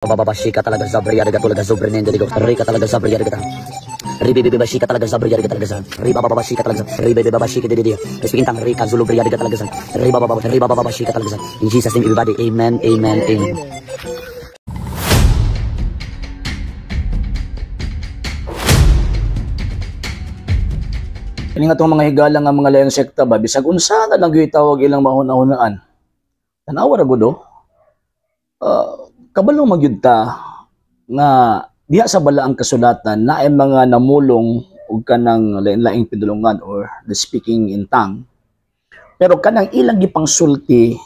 Bababashika talaga Zabri Yariga talaga Zubrinende Digo Rika talaga Zabri Yariga Ribi Bashika talaga Zabri Yariga talaga Riba Babashika talaga Ribi Babashika Didia speaking tang Rika Zulubri Yariga talaga Riba Babashika talaga. In Jesus name everybody, amen, amen, amen. Kini nga itong mga higala nga mga layang sekta ba, bisag unsa na lang gitawag ilang mahuna-hunaan. Tanawa ra gud kabalo magyud ta nga diha sa balaang kasulatan na ay mga namulong og kanang lain-laing pinulungan or the speaking in tongue. Pero kanang ilang gipangsulti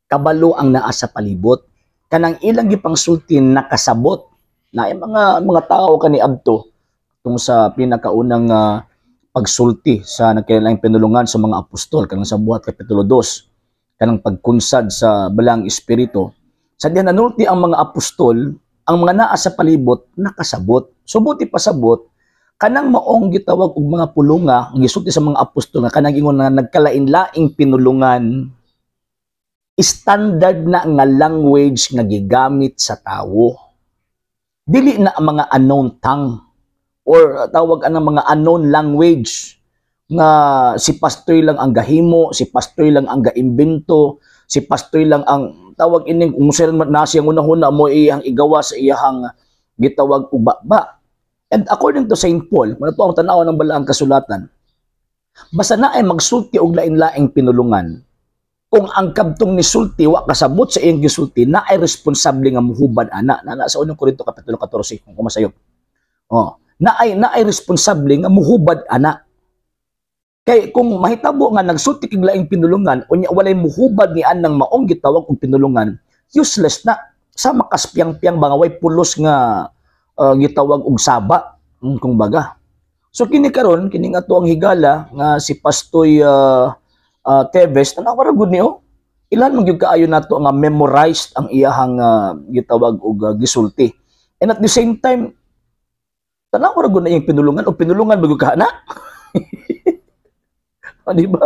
kabalo ang naa sa palibot. Kanang ilang gipangsulti nakasabot na ay mga tao kani adto tung sa pinakaunang pagsulti sa nagkailaing pinulungan sa mga apostol kanang sa buhat kapitulo 2 kanang pagkunsad sa balang espiritu. Sa diyan nanulti ang mga apostol, ang mga naa sa palibot nakasabot. Subuti pasabot kanang maong gitawag og mga pulunga ang gisulti sa mga apostol nga kanang ingon na nagkalain-laing pinulungan standard na nga language nga gigamit sa tawo. Dili na ang mga unknown tongue or tawag anang mga unknown language nga si pastor lang ang gahimo, si pastor lang ang gaimbento, si pastor lang ang tawag ining kung saan na siyang unahuna mo iyang igawa sa iyang gitawag ubaba. And according to Saint Paul, muna ang tanaw ng balaang kasulatan, basta na ay magsulti og lain-laing pinulungan, kung ang kabtong ni sulti wa kasabot sa iyang gisulti, na ay responsable nga muhubad ana. Na sa 1 Korinto kapitulo 14 kung kumasayop. Na ay responsable nga muhubad ana. Kay kung mahitabo nga nagsulti kig laing pinulungan unya walay muhubad ni anang maong gitawag og pinulungan, useless na. Sa makaspiyang-piyang mga way pulos nga gitawag og saba kung baga. So kini karon kini nga to ang higala nga si Pastoy Teves tanawa ra gud niyo. Ilan man gyud kaayo nato nga memorized ang iyahang gitawag og gisulti. And at the same time tanawa ra gud na iyang pinulungan o pinulungan bago ka na. Di ba?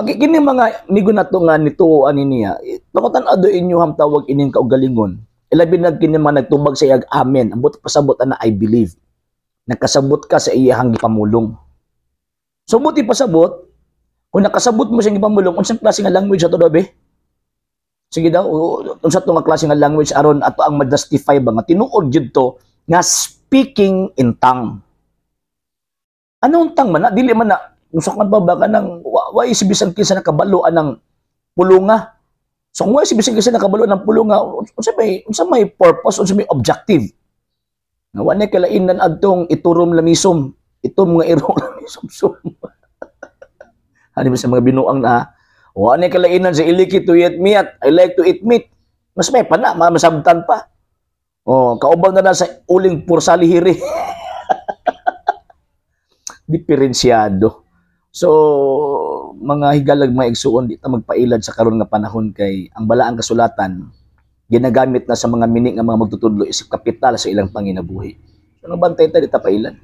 Kini mga migo na to nga nito ani niya. Takotan ado inyo ham tawag ining kaugalingon. Ilabi na kini mga nagtubag sa iyang amen. Ambot pasabot na I believe. Nakasabot ka sa iyang gipamulong. So buti pasabot kung nakasabot mo sa iyang gipamulong, unsang klase nga language ato daw be? Sige daw, unsa to nga klase nga language aron ato ang ma-justify ba nga tinuod jud to nga speaking in tongue. Anong tongue man na dili man na usakan pa ba ka nang wa isibisan kinsa nakabalo anang pulunga. So kung wa isibisan kinsa nakabalo ng pulunga, unsa may purpose, unsa may objective. Nga wa na kalainan adtong iturom lamisom, itom nga irong lamisom. Hani ba sa mga binuang na wa na kalainan sa iliki to eat meat, I like to eat meat. Mas may pa na masabtan pa. Kaubang na sa uling pursalihiri. Diferensyado. So, mga higalag mga igsuon, di ta magpailad sa karon nga panahon kay ang balaang kasulatan ginagamit na sa mga mini nga mga magtutudlo isip kapital sa ilang panginabuhi. So, nabantay ta di ta pailad.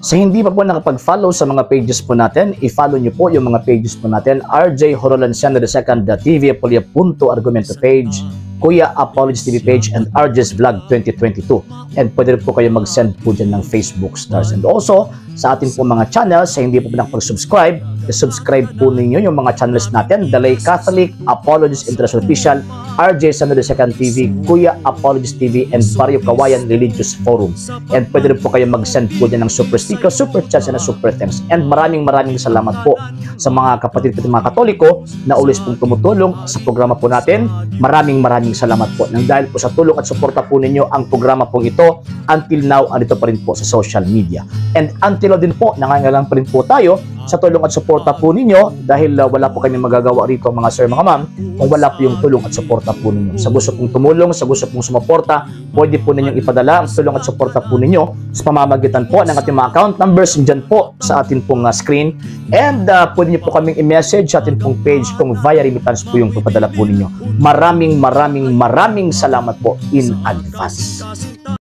Sa hindi pa po nakapag-follow sa mga pages po natin, i-follow nyo po yung mga pages po natin, RJ Horolanciano II, TV Apolia Punto Argumento page, Kuya Apologies TV page, and RJ's Vlog 2022. And pwede rin po kayo mag-send po dyan ng Facebook stars. And also, sa ating po mga channels, sa hindi po nakapag-subscribe, subscribe po ninyo yung mga channels natin, The Lay Catholic, Apologies International Official, RJ Sano II TV, Kuya Apologies TV, and Barrio Kawayan Religious Forum. And pwede rin po kayo mag-send po dyan ng super sticker, super chats, and super thanks. And maraming salamat po sa mga kapatid at mga Katoliko na ulis pong tumutulong sa programa po natin. Maraming salamat po. Nang dahil po sa tulong at suporta po ninyo, ang programa pong ito, until now, andito pa rin po sa social media. And until now din po, nangangailangan pa rin po tayo sa tulong at suporta po ninyo dahil wala po kami magagawa rito mga sir, mga ma'am, kung wala po yung tulong at suporta po ninyo. Sa gusto pong tumulong, sa gusto pong sumuporta, pwede po ninyong ipadala ang tulong at suporta po ninyo sa pamamagitan po ng ating mga account numbers dyan po sa ating pong screen. And pwede niyo po kaming i-message sa ating pong page kung via remittance po yung papadala po ninyo. Maraming salamat po in advance.